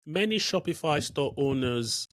Many Shopify store owners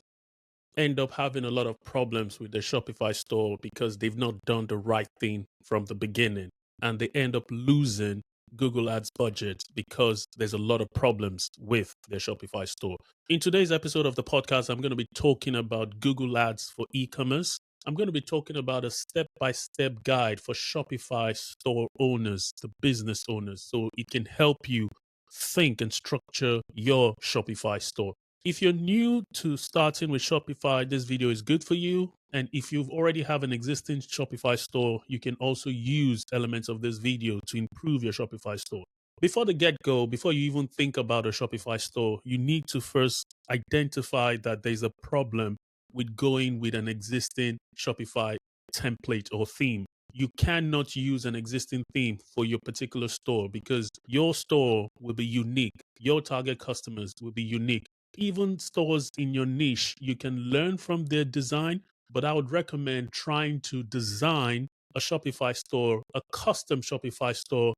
end up having a lot of problems with their Shopify store because they've not done the right thing from the beginning. And they end up losing Google Ads budget because there's a lot of problems with their Shopify store. In today's episode of the podcast, I'm going to be talking about Google Ads for e-commerce. I'm going to be talking about a step-by-step guide for Shopify store owners, the business owners, so it can help you think and structure your Shopify store. If you're new to starting with Shopify, this video is good for you. And if you've already have an existing Shopify store, you can also use elements of this video to improve your Shopify store. Before the get-go, before you even think about a Shopify store, you need to first identify that there's a problem with going with an existing Shopify template or theme. You cannot use an existing theme for your particular store because your store will be unique. Your target customers will be unique. Even stores in your niche, you can learn from their design, but I would recommend trying to design a Shopify store, a custom Shopify store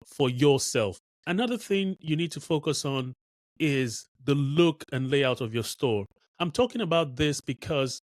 for yourself. Another thing you need to focus on is the look and layout of your store. I'm talking about this because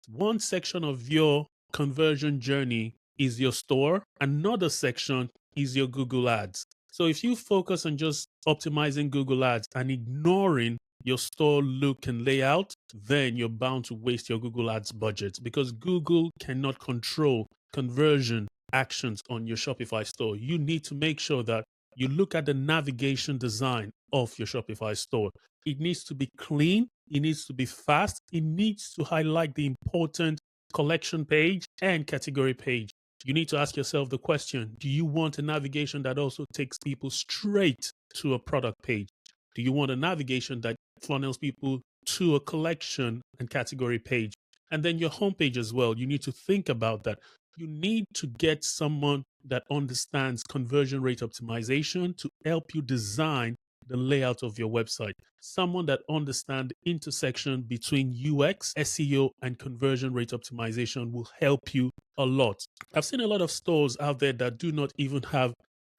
one section of your conversion journey is your store, another section is your Google Ads. So if you focus on just optimizing Google Ads and ignoring your store look and layout, then you're bound to waste your Google Ads budget because Google cannot control conversion actions on your Shopify store. You need to make sure that you look at the navigation design of your Shopify store. It needs to be clean, it needs to be fast, it needs to highlight the important collection page and category page. You need to ask yourself the question, do you want a navigation that also takes people straight to a product page? Do you want a navigation that funnels people to a collection and category page? And then your homepage as well. You need to think about that. You need to get someone that understands conversion rate optimization to help you design the layout of your website. Someone that understands the intersection between UX, SEO, and conversion rate optimization will help you a lot. I've seen a lot of stores out there that do not even have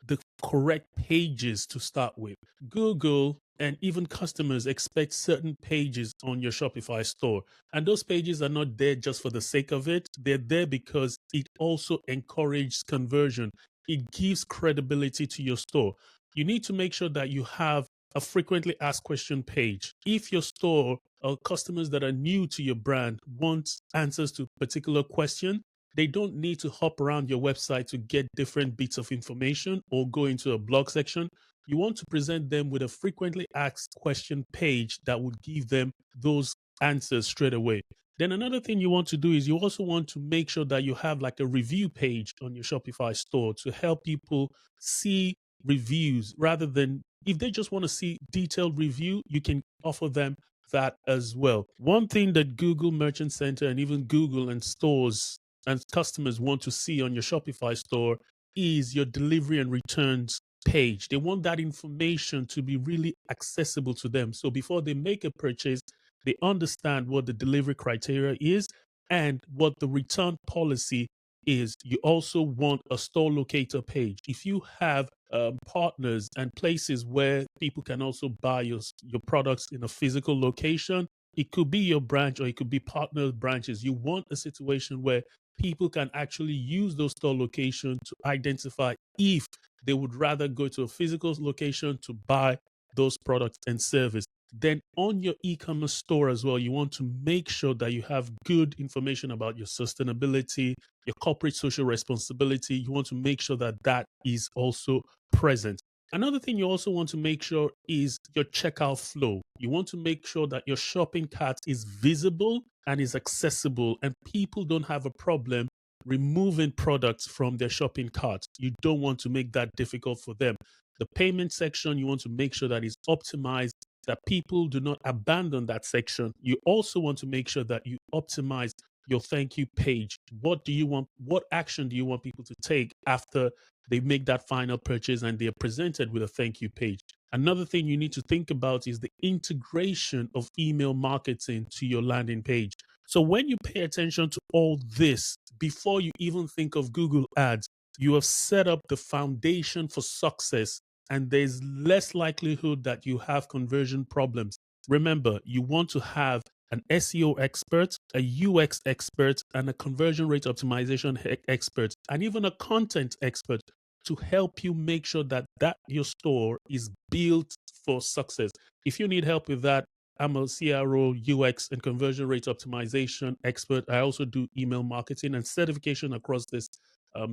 the correct pages to start with. Google and even customers expect certain pages on your Shopify store. And those pages are not there just for the sake of it. They're there because it also encourages conversion. It gives credibility to your store. You need to make sure that you have a frequently asked question page. If your store or customers that are new to your brand want answers to a particular question, they don't need to hop around your website to get different bits of information or go into a blog section. You want to present them with a frequently asked question page that would give them those answers straight away. Then another thing you want to do is you also want to make sure that you have like a review page on your Shopify store to help people see reviews rather than if they just want to see detailed review, you can offer them that as well. One thing that Google Merchant Center and even Google and stores and customers want to see on your Shopify store is your delivery and returns page. They want that information to be really accessible to them. So before they make a purchase, they understand what the delivery criteria is and what the return policy is. You also want a store locator page. If you have partners and places where people can also buy your products in a physical location, it could be your branch or it could be partner branches. You want a situation where people can actually use those store locations to identify if they would rather go to a physical location to buy those products and service. Then on your e-commerce store as well, you want to make sure that you have good information about your sustainability, your corporate social responsibility. You want to make sure that that is also present. Another thing you also want to make sure is your checkout flow. You want to make sure that your shopping cart is visible and is accessible, and people don't have a problem removing products from their shopping cart. You don't want to make that difficult for them. The payment section, you want to make sure that is optimized, that people do not abandon that section. You also want to make sure that you optimize your thank you page. What do you want? What action do you want people to take after they make that final purchase and they are presented with a thank you page? Another thing you need to think about is the integration of email marketing to your landing page. So when you pay attention to all this, before you even think of Google Ads, you have set up the foundation for success, and there's less likelihood that you have conversion problems. Remember, you want to have an SEO expert, a UX expert, and a conversion rate optimization expert, and even a content expert to help you make sure that your store is built for success. If you need help with that, I'm a CRO, UX, and conversion rate optimization expert. I also do email marketing and certification across these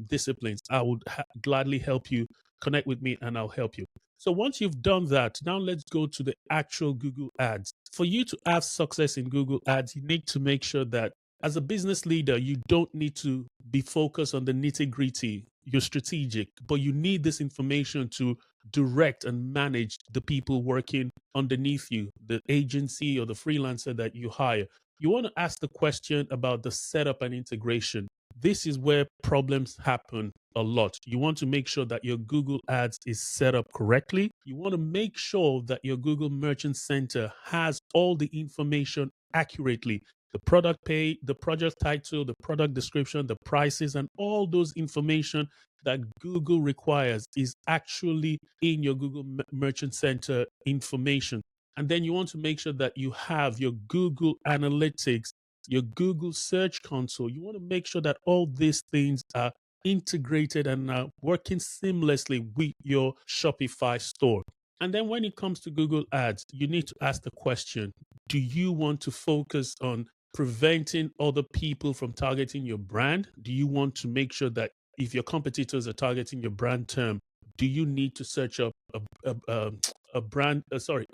disciplines. I would gladly help you. Connect with me and I'll help you. So once you've done that, now let's go to the actual Google Ads. For you to have success in Google Ads, you need to make sure that as a business leader, you don't need to be focused on the nitty gritty. You're strategic, but you need this information to direct and manage the people working underneath you, the agency or the freelancer that you hire. You want to ask the question about the setup and integration. This is where problems happen a lot. You want to make sure that your Google Ads is set up correctly. You want to make sure that your Google Merchant Center has all the information accurately. The product page, the project title, the product description, the prices, and all those information that Google requires is actually in your Google Merchant Center information. And then you want to make sure that you have your Google Analytics, your Google Search Console. You want to make sure that all these things are integrated and are working seamlessly with your Shopify store. And then when it comes to Google Ads, you need to ask the question, do you want to focus on preventing other people from targeting your brand? Do you want to make sure that if your competitors are targeting your brand term, do you need to search up a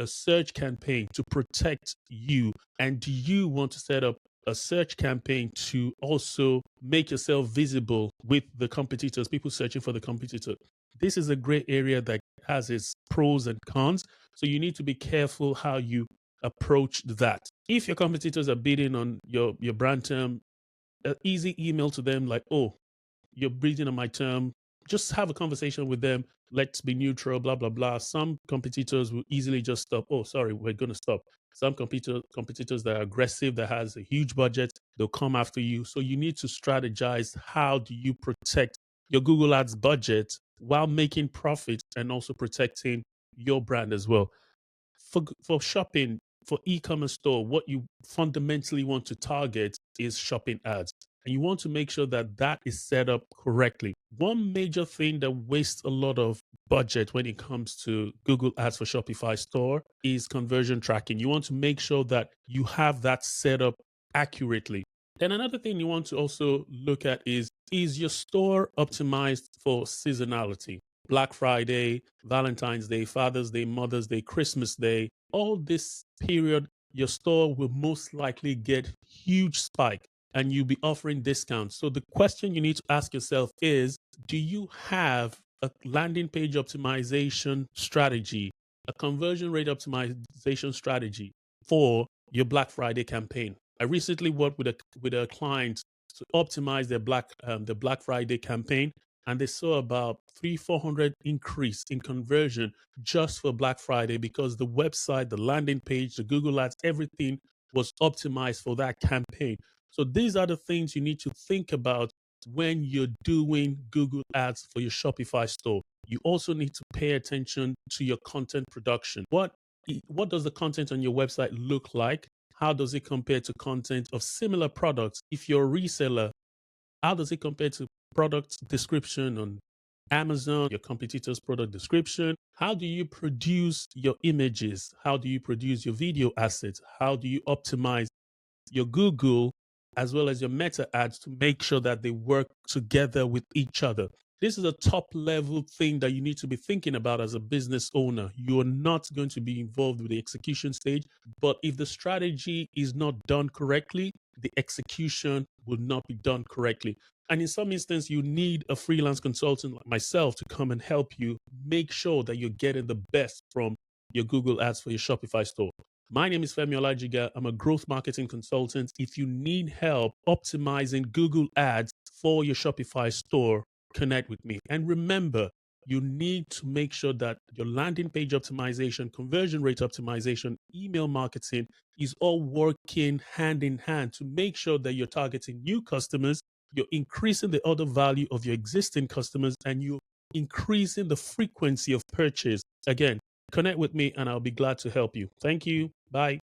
search campaign to protect you? And do you want to set up a search campaign to also make yourself visible with the competitors, people searching for the competitor? This is a great area that has its pros and cons. So you need to be careful how you approach that. If your competitors are bidding on your brand term, an easy email to them like, oh, you're bidding on my term, just have a conversation with them. Let's be neutral, blah, blah, blah. Some competitors will easily just stop. Oh, sorry, we're going to stop. Some competitors that are aggressive, that has a huge budget, they'll come after you. So you need to strategize. How do you protect your Google Ads budget while making profit and also protecting your brand as well? For shopping, for e-commerce store, what you fundamentally want to target is shopping ads. And you want to make sure that that is set up correctly. One major thing that wastes a lot of budget when it comes to Google Ads for Shopify store is conversion tracking. You want to make sure that you have that set up accurately. Then another thing you want to also look at is your store optimized for seasonality? Black Friday, Valentine's Day, Father's Day, Mother's Day, Christmas Day, all this period, your store will most likely get huge spike and you'll be offering discounts. So the question you need to ask yourself is, do you have a landing page optimization strategy, a conversion rate optimization strategy for your Black Friday campaign? I recently worked with a client to optimize the Black Friday campaign, and they saw about 400 increase in conversion just for Black Friday because the website, the landing page, the Google Ads, everything was optimized for that campaign. So these are the things you need to think about when you're doing Google Ads for your Shopify store. You also need to pay attention to your content production. What does the content on your website look like? How does it compare to content of similar products? If you're a reseller, how does it compare to product description on Amazon, your competitor's product description? How do you produce your images? How do you produce your video assets? How do you optimize your Google as well as your meta ads to make sure that they work together with each other? This is a top level thing that you need to be thinking about as a business owner. You're not going to be involved with the execution stage, but if the strategy is not done correctly, the execution will not be done correctly. And in some instances, you need a freelance consultant like myself to come and help you make sure that you're getting the best from your Google Ads for your Shopify store. My name is Femi Olajiga. I'm a growth marketing consultant. If you need help optimizing Google Ads for your Shopify store, connect with me. And remember, you need to make sure that your landing page optimization, conversion rate optimization, email marketing is all working hand in hand to make sure that you're targeting new customers, you're increasing the order value of your existing customers, and you're increasing the frequency of purchase. Again, connect with me and I'll be glad to help you. Thank you. Bye.